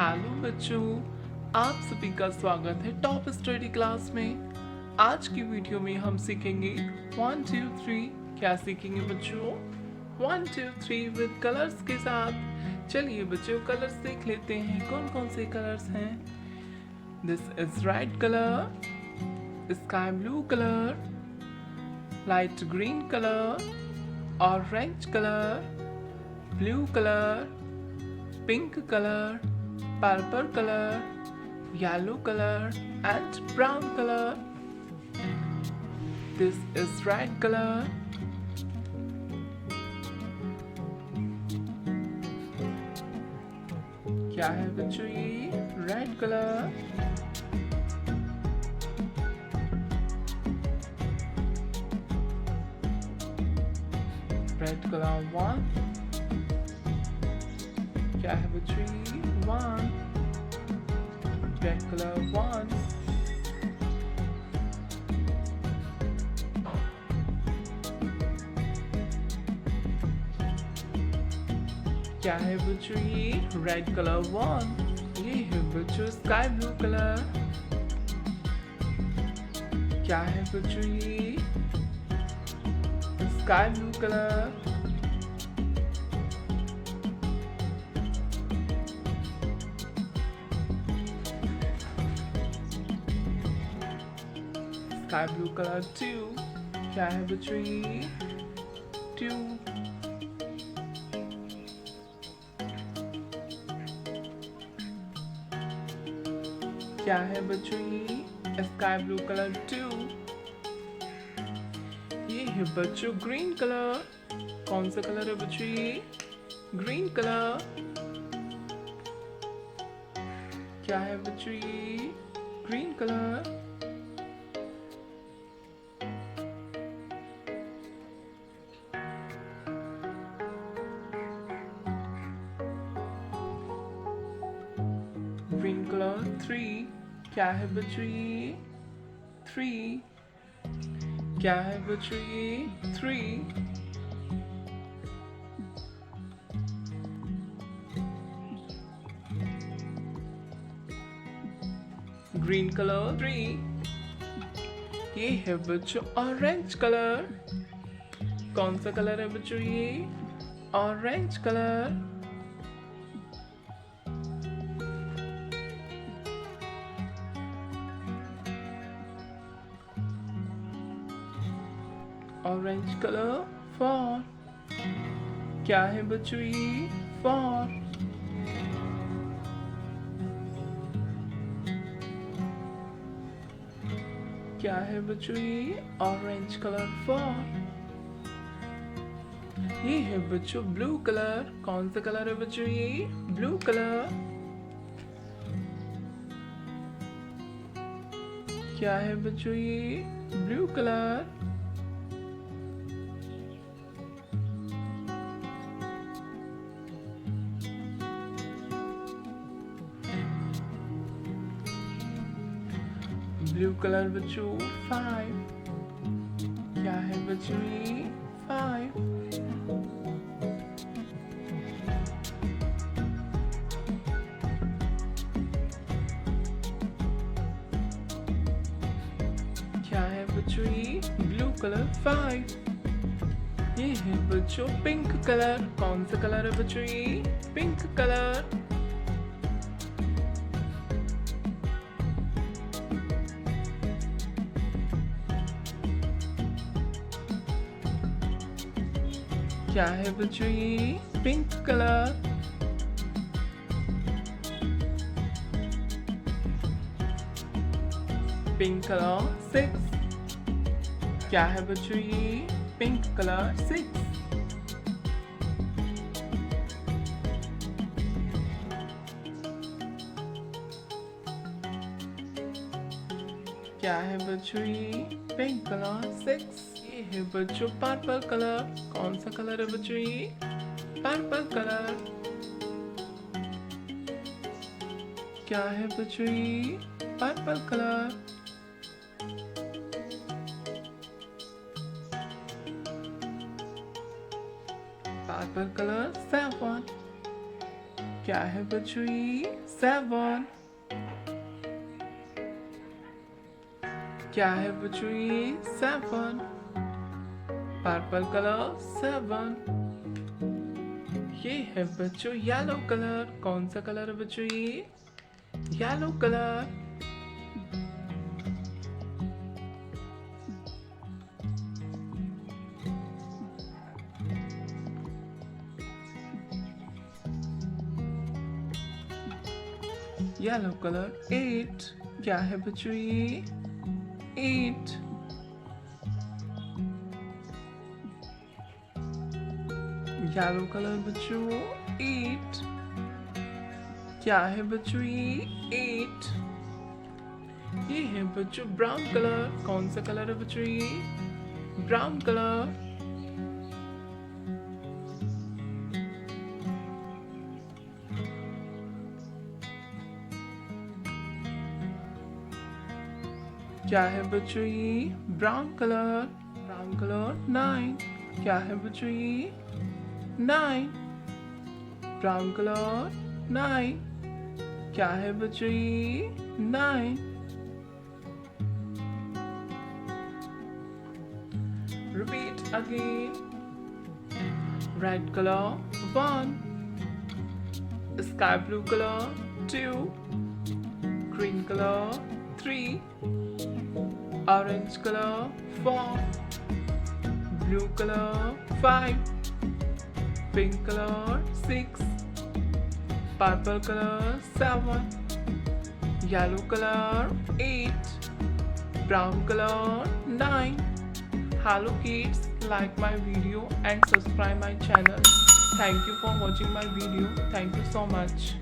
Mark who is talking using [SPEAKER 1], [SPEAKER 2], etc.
[SPEAKER 1] Hello बच्चों, आप सभी का स्वागत है टॉप स्टडी क्लास में। आज की वीडियो में हम सीखेंगे 1 2 3। क्या सीखेंगे बच्चों? 1 2 3 विद कलर्स के साथ। चलिए बच्चों, कलर्स देख लेते हैं कौन कौन से कलर्स हैं। This is red colour, sky blue colour, light green colour, orange colour, blue colour, pink color, purple color, yellow color and brown color. This is red color. क्या है बच्चों ये? Red colour. Red colour 1। क्या है बच्चों ये? 1। Red colour 1। क्या है बच्चों ये? Red colour 1। ये है बच्चों स्काई ब्लू कलर। क्या है बच्चों ये? Sky blue colour. Sky blue colour 2। क्या है बच्चों ये? 2। क्या है बच्चों ये? Sky blue colour 2। ये है बच्चों ग्रीन कलर। कौन सा कलर है बच्चों ये? Green colour. क्या है बच्चों ये? Green colour. Green colour 3। क्या है बच्चों ये? 3। क्या है बच्चों ये? 3। Green colour 3। ये है बच्चों ऑरेंज कलर। कौन सा कलर है बच्चों ये? Orange colour. Orange colour 4। क्या है बच्चों ये? 4। क्या है बच्चों ये? Orange colour 4। ये है बच्चों ब्लू कलर। कौन सा कलर है बच्चों ये? Blue colour. क्या है बच्चों ये? Blue colour. ब्लू कलर बच्चों 5। क्या है बच्चों ये? 5। क्या है बच्चों ये? Blue colour 5। ये है बच्चों पिंक कलर। कौन सा कलर है बच्चों ये? Pink colour. क्या है बच्चों ये? Pink colour. Pink colour 6। क्या है बच्चों ये? Pink colour 6। क्या है बच्चों ये? Pink colour 6। ये है बच्चों पर्पल कलर। कौन सा कलर है बच्चों ये? Purple colour. क्या है बच्चों ये? Purple colour. Purple colour 7। क्या है बच्चों ये? 7. क्या है बच्चों ये? 7. Purple colour 7. ये है बच्चों येलो कलर. कौन सा कलर है बच्चों ये? Yellow colour. Yellow colour 8. क्या है बच्चों ये? 8. येलो कलर बच्चों 8. क्या है बच्चों ये? 8. ये है बच्चों ब्राउन कलर. कौन सा कलर है बच्चों ये? Brown colour. क्या है बच्चों ये? Brown colour. Brown colour 9. क्या है बच्चों ये? 9. Brown colour 9. क्या है बच्चों ये? 9. Repeat again. Red color 1. Sky blue color 2. Green color 3. Orange color 4. Blue color 5. Pink color 6. Purple color 7. Yellow color 8. Brown color 9. Hello kids, like my video and subscribe my channel. Thank you for watching my video. Thank you so much.